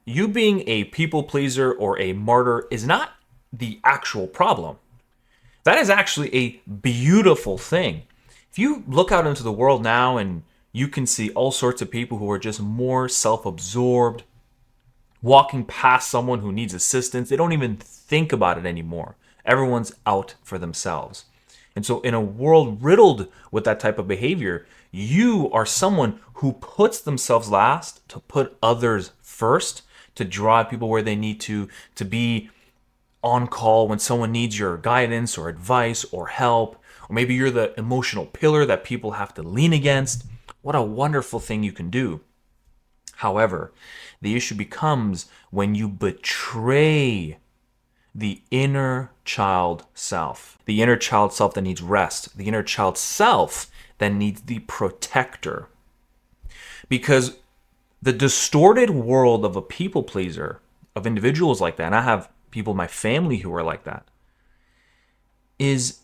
you being a people pleaser or a martyr is not the actual problem. That is actually a beautiful thing. If you look out into the world now and you can see all sorts of people who are just more self absorbed, walking past someone who needs assistance, they don't even think about it anymore. Everyone's out for themselves. And so, in a world riddled with that type of behavior, you are someone who puts themselves last to put others first, to drive people where they need to be on call when someone needs your guidance or advice or help, or maybe you're the emotional pillar that people have to lean against. What a wonderful thing you can do. However, the issue becomes when you betray the inner child self. The inner child self that needs rest. The inner child self that needs the protector. Because the distorted world of a people pleaser, of individuals like that, and I have people in my family who are like that, is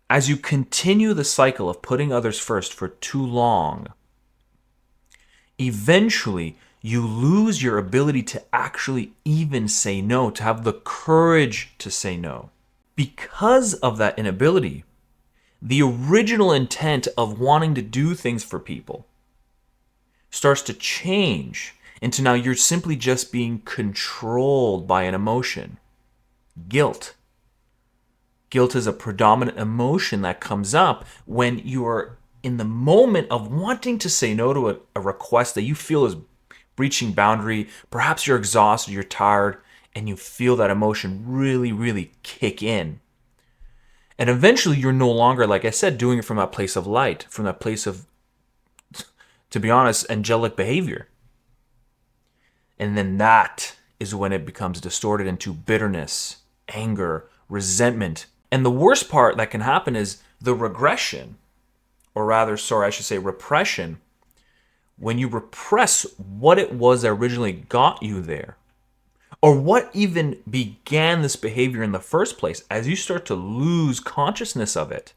as you continue the cycle of putting others first for too long, eventually you lose your ability to actually even say no, to have the courage to say no. Because of that inability, the original intent of wanting to do things for people starts to change into now you're simply just being controlled by an emotion. Guilt. Guilt is a predominant emotion that comes up when you are in the moment of wanting to say no to a request that you feel is breaching boundary. Perhaps you're exhausted, you're tired, and you feel that emotion really, really kick in. And eventually you're no longer, like I said, doing it from that place of light, from that place of, to be honest, angelic behavior. And then that is when it becomes distorted into bitterness, anger, resentment. And the worst part that can happen is the regression, or rather, sorry, I should say repression. When you repress what it was that originally got you there, or what even began this behavior in the first place, as you start to lose consciousness of it,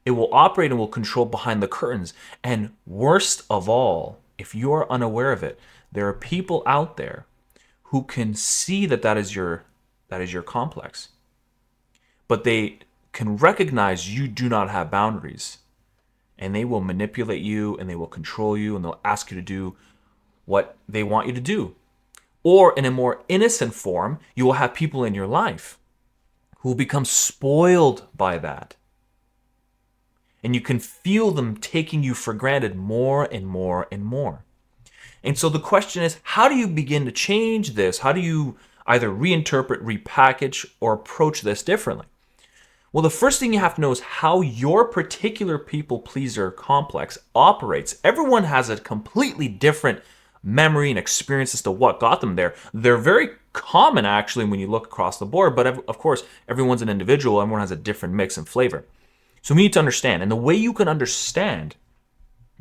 it will operate and will control behind the curtains. And worst of all, if you are unaware of it, there are people out there who can see that that is your complex, but they can recognize you do not have boundaries, and they will manipulate you and they will control you and they'll ask you to do what they want you to do. Or in a more innocent form, you will have people in your life who will become spoiled by that. And you can feel them taking you for granted more and more and more. And so the question is, how do you begin to change this? How do you either reinterpret, repackage, or approach this differently? Well, the first thing you have to know is how your particular people pleaser complex operates. Everyone has a completely different memory and experience as to what got them there. They're very common, actually, when you look across the board, but of course, everyone's an individual. Everyone has a different mix and flavor. So we need to understand, and the way you can understand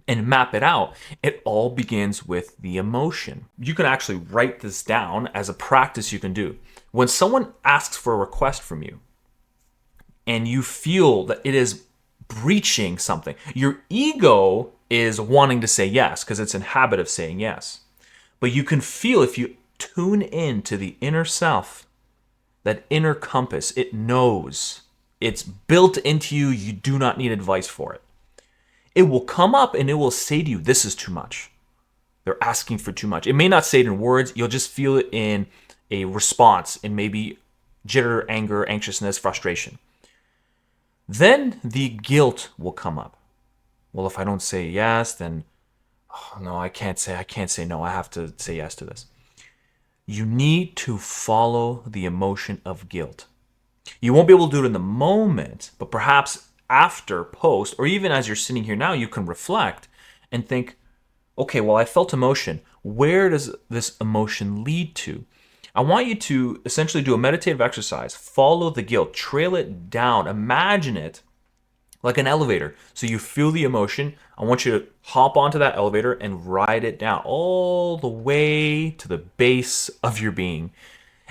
and map it out, it all begins with the emotion. You can actually write this down as a practice you can do. When someone asks for a request from you, and you feel that it is breaching something, your ego is wanting to say yes because it's in habit of saying yes. But you can feel, if you tune in to the inner self, that inner compass, it knows. It's built into you. You do not need advice for it. It will come up and it will say to you, this is too much. They're asking for too much. It may not say it in words. You'll just feel it in a response, in maybe jitter, anger, anxiousness, frustration. Then the guilt will come up. Well, if I don't say yes, then no, I can't say no. I have to say yes to this. You need to follow the emotion of guilt. You won't be able to do it in the moment, but perhaps after, post, or even as you're sitting here now, you can reflect and think, okay, well, I felt emotion. Where does this emotion lead to? I want you to essentially do a meditative exercise. Follow the guilt. Trail it down. Imagine it like an elevator. So you feel the emotion. I want you to hop onto that elevator and ride it down all the way to the base of your being.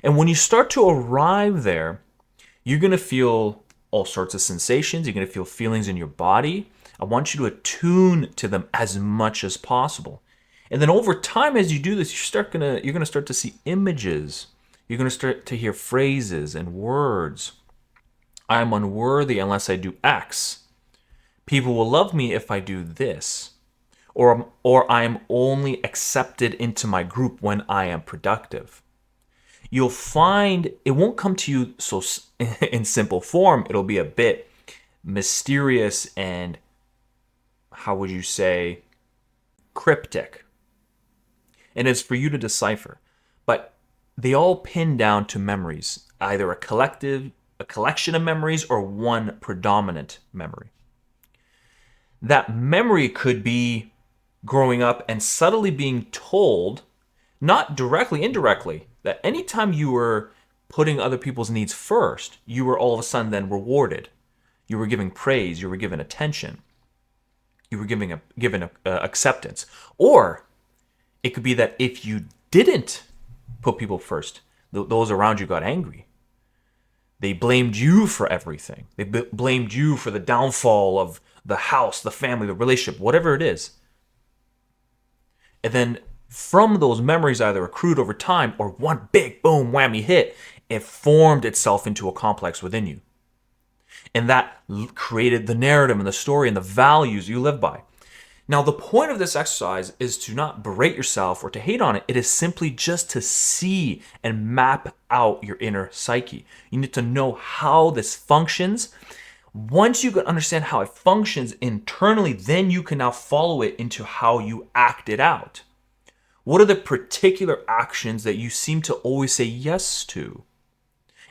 And when you start to arrive there, you're going to feel all sorts of sensations. You're going to feel feelings in your body. I want you to attune to them as much as possible. And then over time, as you do this, you're gonna start to see images. You're gonna start to hear phrases and words. I'm unworthy unless I do X. People will love me if I do this. Or I am only accepted into my group when I am productive. You'll find it won't come to you so in simple form. It'll be a bit mysterious and, how would you say, cryptic. And it's for you to decipher. But they all pin down to memories, either a collection of memories or one predominant memory. That memory could be growing up and subtly being told, not directly, indirectly, that anytime you were putting other people's needs first, you were all of a sudden then rewarded. You were giving praise, you were given attention, you were given acceptance. Or it could be that if you didn't put people first, those around you got angry. They blamed you for everything. They blamed you for the downfall of the house, the family, the relationship, whatever it is. And then from those memories either accrued over time or one big boom whammy hit, it formed itself into a complex within you. And that created the narrative and the story and the values you live by. Now, the point of this exercise is to not berate yourself or to hate on it. It is simply just to see and map out your inner psyche. You need to know how this functions. Once you can understand how it functions internally, then you can now follow it into how you act it out. What are the particular actions that you seem to always say yes to?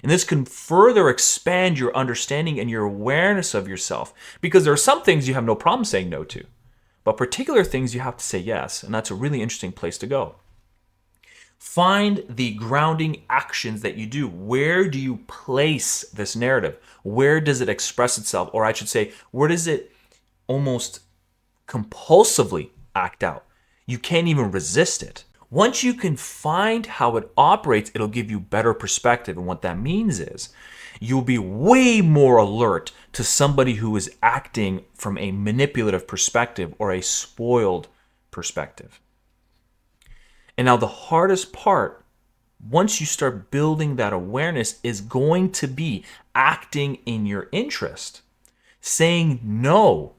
And this can further expand your understanding and your awareness of yourself, because there are some things you have no problem saying no to, but particular things you have to say yes, and that's a really interesting place to go. Find the grounding actions that you do. Where do you place this narrative? Where does it express itself? Or I should say, where does it almost compulsively act out? You can't even resist it. Once you can find how it operates, it'll give you better perspective. And what that means is you'll be way more alert to somebody who is acting from a manipulative perspective or a spoiled perspective. And now the hardest part, once you start building that awareness, is going to be acting in your interest, saying no.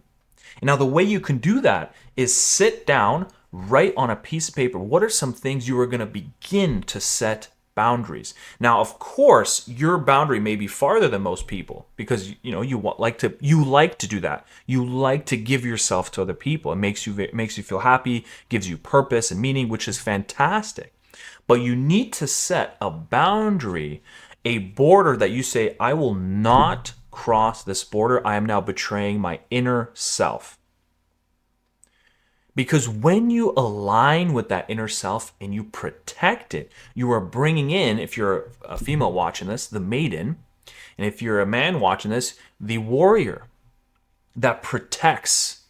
And now the way you can do that is sit down, write on a piece of paper, what are some things you are going to begin to set boundaries. Now, of course, your boundary may be farther than most people because you like to do that. You like to give yourself to other people. It makes you feel happy, gives you purpose and meaning, which is fantastic. But you need to set a boundary, a border that you say, I will not cross this border. I am now betraying my inner self. Because when you align with that inner self and you protect it, you are bringing in, if you're a female watching this, the maiden, and if you're a man watching this, the warrior that protects,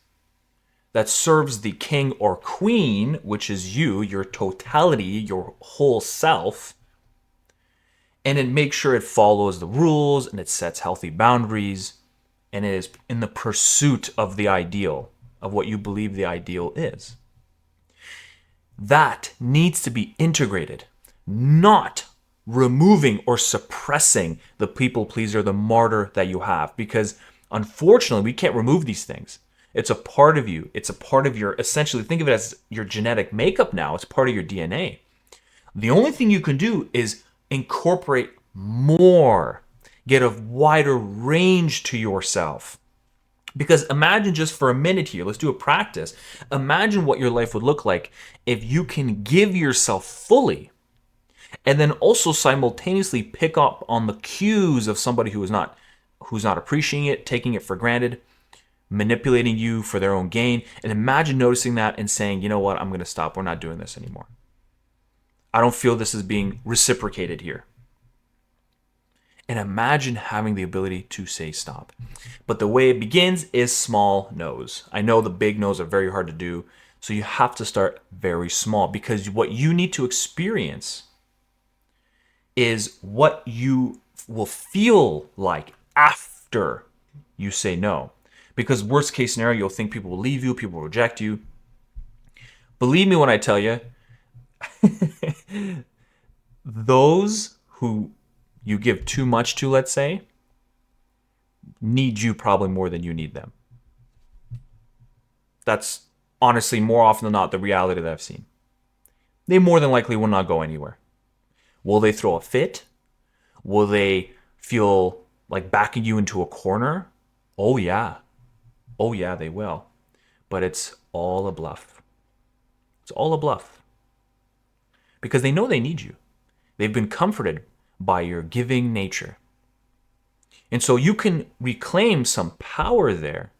that serves the king or queen, which is you, your totality, your whole self, and it makes sure it follows the rules and it sets healthy boundaries, and it is in the pursuit of the ideal, of what you believe the ideal is. That needs to be integrated, not removing or suppressing the people pleaser, the martyr that you have, because unfortunately we can't remove these things. It's a part of you. It's a part of your, essentially think of it as your genetic makeup now. It's part of your DNA. The only thing you can do is incorporate more, get a wider range to yourself. Because imagine just for a minute here, let's do a practice. Imagine what your life would look like if you can give yourself fully and then also simultaneously pick up on the cues of somebody who's not appreciating it, taking it for granted, manipulating you for their own gain. And imagine noticing that and saying, you know what, I'm going to stop. We're not doing this anymore. I don't feel this is being reciprocated here. And imagine having the ability to say stop. But the way it begins is small no's. I know the big no's are very hard to do, so you have to start very small, because what you need to experience is what you will feel like after you say no. Because worst case scenario, you'll think people will leave you, people will reject you. Believe me when I tell you, those who you give too much to, let's say, need you probably more than you need them. That's honestly more often than not the reality that I've seen. They more than likely will not go anywhere. Will they throw a fit? Will they feel like backing you into a corner? Oh yeah. Oh yeah, they will. But it's all a bluff. It's all a bluff. Because they know they need you. They've been comforted by your giving nature. And so you can reclaim some power there,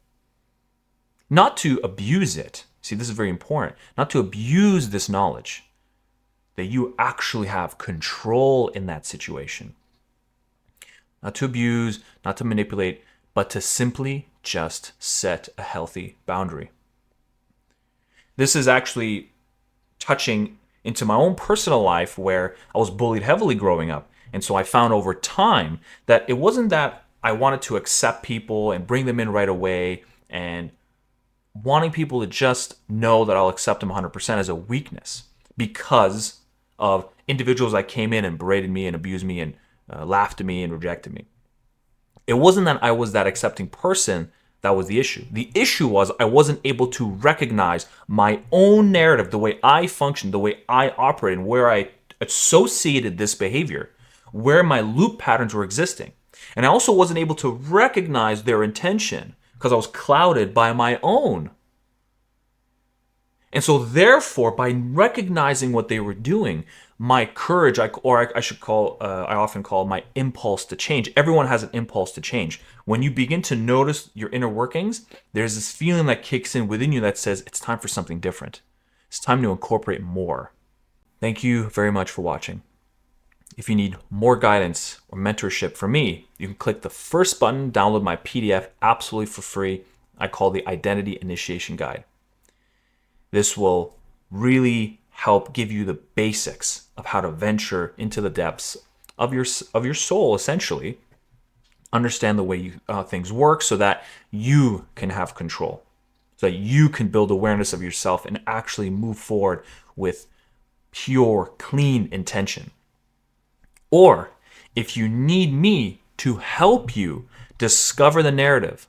not to abuse it. See, this is very important. Not to abuse this knowledge, that you actually have control in that situation. Not to abuse, not to manipulate, but to simply just set a healthy boundary. This is actually touching into my own personal life where I was bullied heavily growing up. And so I found over time that it wasn't that I wanted to accept people and bring them in right away and wanting people to just know that I'll accept them 100% as a weakness because of individuals that came in and berated me and abused me and laughed at me and rejected me. It wasn't that I was that accepting person that was the issue. The issue was I wasn't able to recognize my own narrative, the way I functioned, the way I operated, and where I associated this behavior, where my loop patterns were existing. And I also wasn't able to recognize their intention because I was clouded by my own. And so therefore, by recognizing what they were doing, my courage, I often call my impulse to change. Everyone has an impulse to change. When you begin to notice your inner workings, there's this feeling that kicks in within you that says, it's time for something different. It's time to incorporate more. Thank you very much for watching. If you need more guidance or mentorship from me, you can click the first button, download my PDF absolutely for free. I call the Identity Initiation Guide. This will really help give you the basics of how to venture into the depths of your soul, essentially. Understand the way things work so that you can have control, so that you can build awareness of yourself and actually move forward with pure, clean intention. Or if you need me to help you discover the narrative,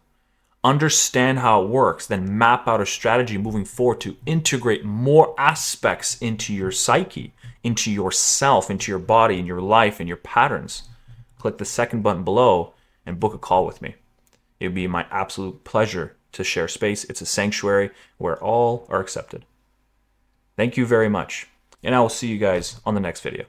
understand how it works, then map out a strategy moving forward to integrate more aspects into your psyche, into yourself, into your body, in your life, and your patterns, click the second button below and book a call with me. It would be my absolute pleasure to share space. It's a sanctuary where all are accepted. Thank you very much, and I will see you guys on the next video.